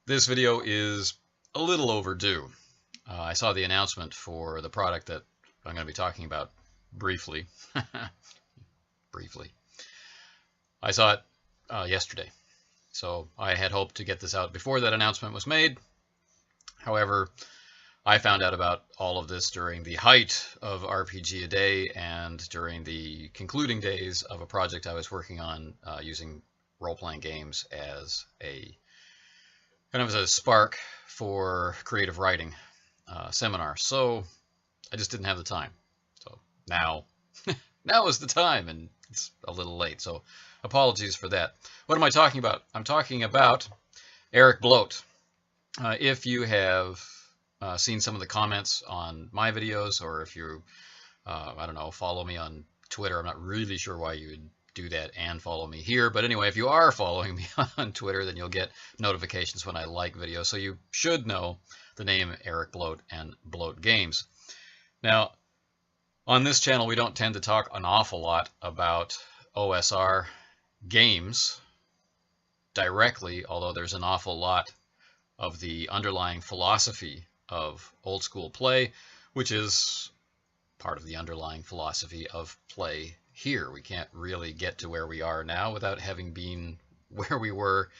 This video is a little overdue. I saw the announcement for the product that I'm going to be talking about briefly. Briefly. I saw it yesterday, so I had hoped to get this out before that announcement was made. However, I found out about all of this during the height of RPG a Day and during the concluding days of a project I was working on using role-playing games as a kind of as a spark for creative writing seminar. So I just didn't have the time. So now is the time, and it's a little late. So apologies for that. What am I talking about? I'm talking about Eric Bloat. If you have seen some of the comments on my videos, or if you, I don't know, follow me on Twitter, I'm not really sure why you would do that and follow me here. But anyway, if you are following me on Twitter, then you'll get notifications when I like videos. So you should know the name Eric Bloat and Bloat Games. Now, on this channel, we don't tend to talk an awful lot about OSR games directly, although there's an awful lot of the underlying philosophy of old school play, which is part of the underlying philosophy of play here. We can't really get to where we are now without having been where we were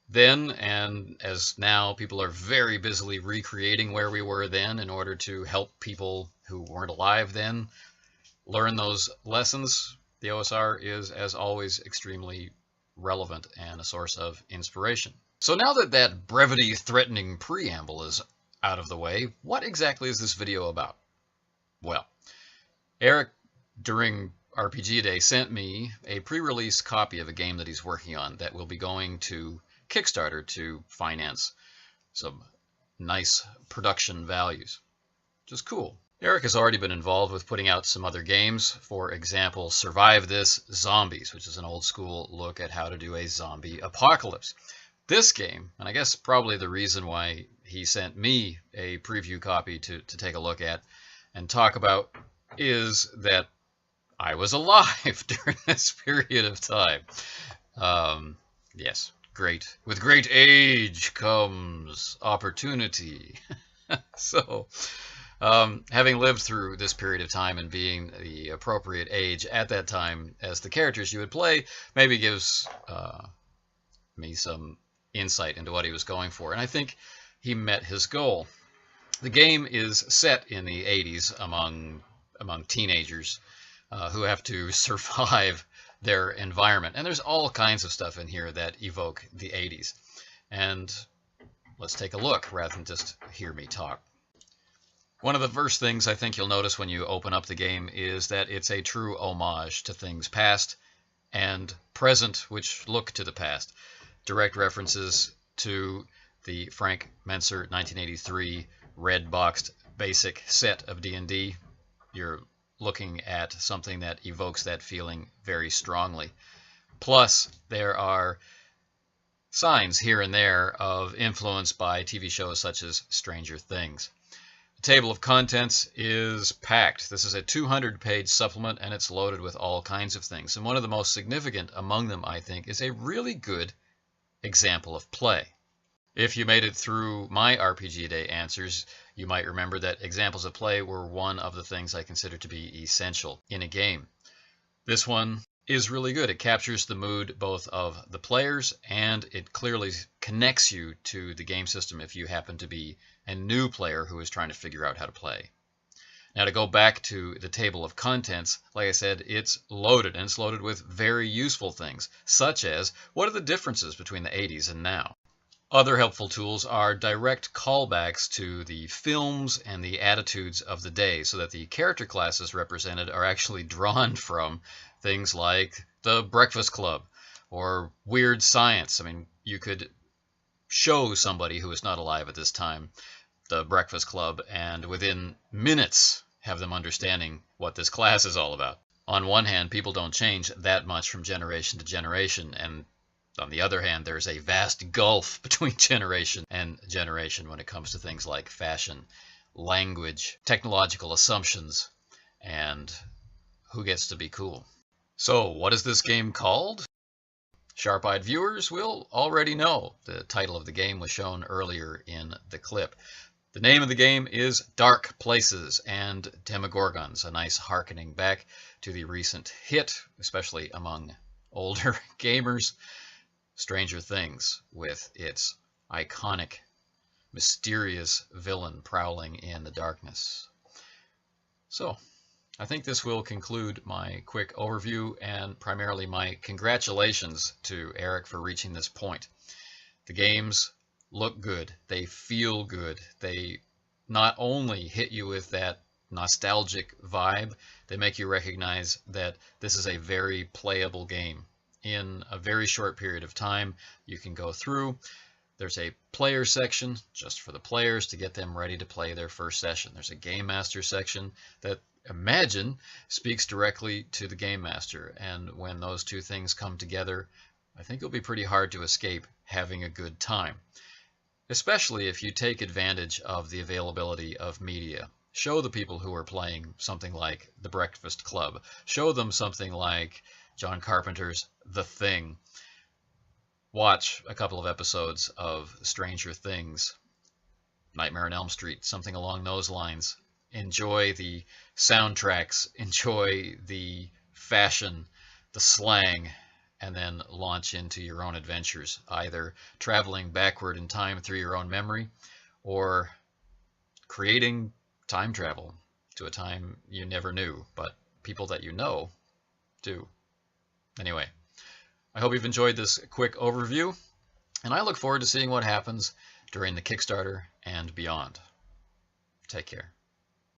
then, and as now people are very busily recreating where we were then in order to help people who weren't alive then learn those lessons. The OSR is, as always, extremely relevant and a source of inspiration. So now that that brevity-threatening preamble is out of the way, what exactly is this video about? Well, Eric, during RPG Day, sent me a pre-release copy of a game that he's working on that will be going to Kickstarter to finance some nice production values, which is cool. Eric has already been involved with putting out some other games. For example, Survive This Zombies, which is an old school look at how to do a zombie apocalypse. This game, and I guess probably the reason why he sent me a preview copy to take a look at and talk about, is that I was alive during this period of time. Yes, great. With great age comes opportunity. So, having lived through this period of time and being the appropriate age at that time as the characters you would play, maybe gives me some insight into what he was going for. And I think he met his goal. The game is set in the 80s among teenagers who have to survive their environment. And there's all kinds of stuff in here that evoke the 80s. And let's take a look rather than just hear me talk. One of the first things I think you'll notice when you open up the game is that it's a true homage to things past and present which look to the past. Direct references to the Frank Menser 1983 red boxed basic set of D&D. You're looking at something that evokes that feeling very strongly. Plus, there are signs here and there of influence by TV shows such as Stranger Things. The table of contents is packed. This is a 200-page supplement, and it's loaded with all kinds of things. And one of the most significant among them, I think, is a really good example of play. If you made it through my RPG Day answers, you might remember that examples of play were one of the things I consider to be essential in a game. This one is really good. It captures the mood both of the players, and it clearly connects you to the game system if you happen to be a new player who is trying to figure out how to play. Now, to go back to the table of contents, like I said, it's loaded, and it's loaded with very useful things, such as what are the differences between the 80s and now? Other helpful tools are direct callbacks to the films and the attitudes of the day, so that the character classes represented are actually drawn from things like The Breakfast Club or Weird Science. I mean, you could show somebody who is not alive at this time The Breakfast Club, and within minutes have them understanding what this class is all about. On one hand, people don't change that much from generation to generation, and on the other hand, there's a vast gulf between generation and generation when it comes to things like fashion, language, technological assumptions, and who gets to be cool. So, what is this game called? Sharp-eyed viewers will already know the title of the game was shown earlier in the clip. The name of the game is Dark Places and Demogorgons, a nice harkening back to the recent hit, especially among older gamers, Stranger Things, with its iconic, mysterious villain prowling in the darkness. So, I think this will conclude my quick overview and primarily my congratulations to Eric for reaching this point. The games look good, they feel good, they not only hit you with that nostalgic vibe, they make you recognize that this is a very playable game. In a very short period of time, you can go through. There's a player section just for the players to get them ready to play their first session. There's a game master section that imagine speaks directly to the game master, and when those two things come together, I think it'll be pretty hard to escape having a good time, especially if you take advantage of the availability of media. Show the people who are playing something like The Breakfast Club. Show them something like John Carpenter's The Thing. Watch a couple of episodes of Stranger Things, Nightmare on Elm Street, something along those lines. Enjoy the soundtracks, enjoy the fashion, the slang, and then launch into your own adventures, either traveling backward in time through your own memory or creating time travel to a time you never knew, but people that you know do. Anyway, I hope you've enjoyed this quick overview, and I look forward to seeing what happens during the Kickstarter and beyond. Take care.